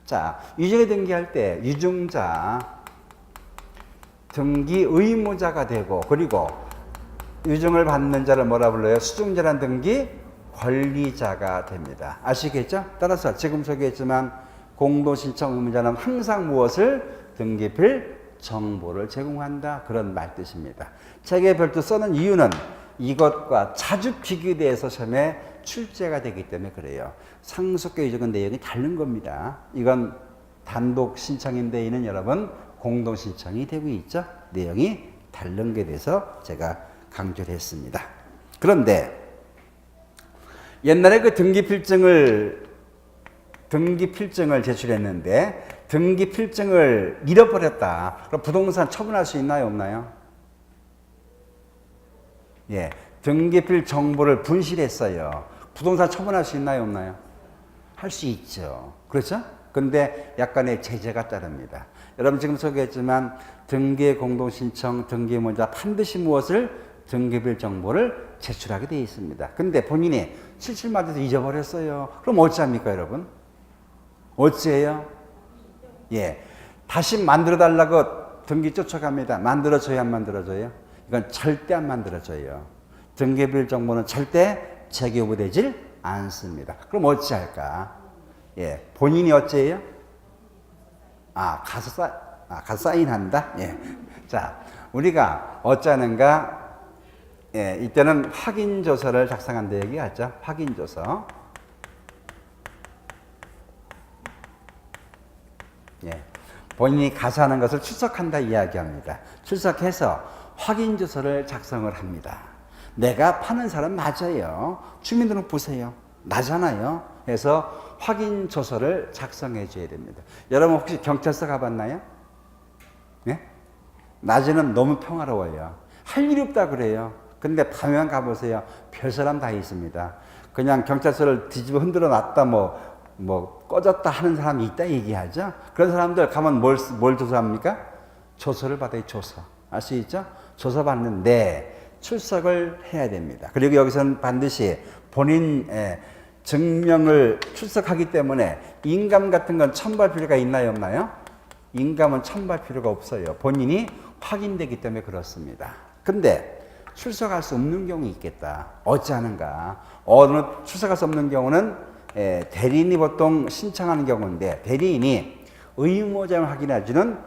자, 유증에 등기할 때 유증자, 등기 의무자가 되고 그리고 유증을 받는 자를 뭐라 불러요? 수증자란 등기 권리자가 됩니다. 아시겠죠? 따라서 지금 소개했지만 공동신청 의무자는 항상 무엇을? 등기부일 정보를 제공한다. 그런 말 뜻입니다. 책에 별도 써는 이유는 이것과 자주 비교돼서 시험에 출제가 되기 때문에 그래요. 상속과 유증은 내용이 다른 겁니다. 이건 단독 신청인데 이는 여러분 공동 신청이 되고 있죠. 내용이 다른 게 돼서 제가 강조를 했습니다. 그런데 옛날에 그 등기필증을 제출했는데 등기필증을 잃어버렸다. 그럼 부동산 처분할 수 있나요, 없나요? 예, 등기필 정보를 분실했어요. 부동산 처분할 수 있나요, 없나요? 할 수 있죠. 그렇죠? 근데 약간의 제재가 따릅니다. 여러분 지금 소개했지만 등기 공동신청, 등기문자 반드시 무엇을? 등기부일 정보를 제출하게 되어 있습니다. 근데 본인이 칠칠 맞아서 잊어버렸어요. 그럼 어찌합니까, 여러분? 어찌해요? 예, 다시 만들어달라고 등기 쫓아갑니다. 만들어줘야 안 만들어줘요? 이건 절대 안 만들어줘요. 등기부일 정보는 절대 재교부되질 않습니다. 그럼 어찌할까? 예, 본인이 어째요? 가서 사인한다? 예. 자, 우리가 어쩌는가? 예, 이때는 확인조서를 작성한다 얘기하죠. 확인조서. 예. 본인이 가서 하는 것을 출석한다 이야기합니다. 출석해서 확인조서를 작성을 합니다. 내가 파는 사람 맞아요. 주민등록 보세요. 나잖아요. 그래서 확인조서를 작성해 줘야 됩니다. 여러분 혹시 경찰서 가봤나요? 네? 낮에는 너무 평화로워요. 할 일이 없다 그래요. 근데 밤에만 가보세요. 별 사람 다 있습니다. 그냥 경찰서를 뒤집어 흔들어 놨다 꺼졌다 하는 사람이 있다 얘기하죠. 그런 사람들 가면 뭘 조사합니까? 조서를 받아요. 조서. 알 수 있죠? 조서 받는데 출석을 해야 됩니다. 그리고 여기서는 반드시 본인 증명을 출석하기 때문에 인감 같은 건 첨부할 필요가 있나요, 없나요? 인감은 첨부할 필요가 없어요. 본인이 확인되기 때문에 그렇습니다. 근데 출석할 수 없는 경우 있겠다. 어찌하는가? 어느 출석할 수 없는 경우는 대리인이 보통 신청하는 경우인데 대리인이 의무자를 확인해주는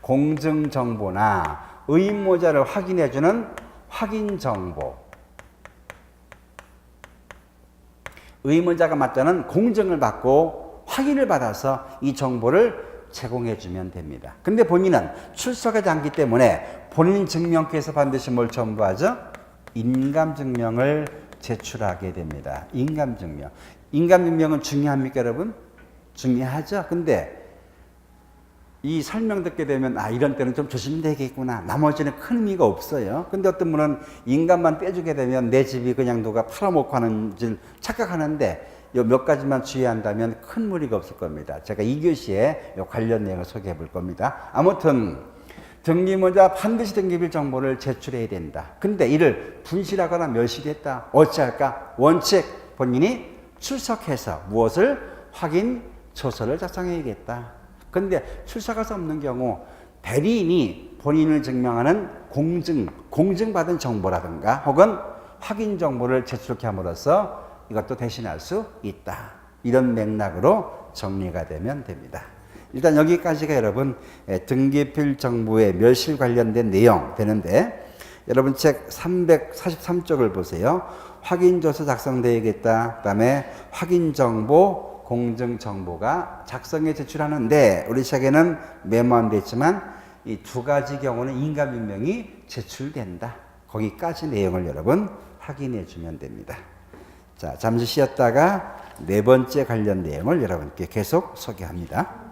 공증정보나 의무자를 확인해주는 확인정보, 의무자가 맞다는 공증을 받고 확인을 받아서 이 정보를 제공해주면 됩니다. 근데 본인은 출석하지 않기 때문에 본인 증명서에서 반드시 뭘 첨부하죠? 인감증명을 제출하게 됩니다. 인감증명. 인감증명은 중요합니까, 여러분? 중요하죠? 근데 이 설명 듣게 되면 이런 때는 좀 조심되겠구나. 나머지는 큰 의미가 없어요. 근데 어떤 분은 인감만 떼주게 되면 내 집이 그냥 누가 팔아먹고 하는 줄 착각하는데 요 몇 가지만 주의한다면 큰 무리가 없을 겁니다. 제가 2교시에 요 관련 내용을 소개해 볼 겁니다. 아무튼 등기무자 반드시 등기bil 정보를 제출해야 된다. 근데 이를 분실하거나 멸실했다. 어찌할까? 원칙 본인이 출석해서 무엇을 확인조서를 작성해야겠다. 근데 출석할 수 없는 경우 대리인이 본인을 증명하는 공증받은 정보라든가 혹은 확인 정보를 제출케 함으로써 이것도 대신할 수 있다. 이런 맥락으로 정리가 되면 됩니다. 일단 여기까지가 여러분 등기필 정보의 멸실 관련된 내용 되는데 여러분 책 343쪽을 보세요. 확인조서 작성되어야겠다. 그 다음에 확인정보, 공증정보가 작성에 제출하는데 우리 책에는 메모 안 돼 있지만 이 두 가지 경우는 인감증명이 제출된다. 거기까지 내용을 여러분 확인해 주면 됩니다. 자, 잠시 쉬었다가 네 번째 관련 내용을 여러분께 계속 소개합니다.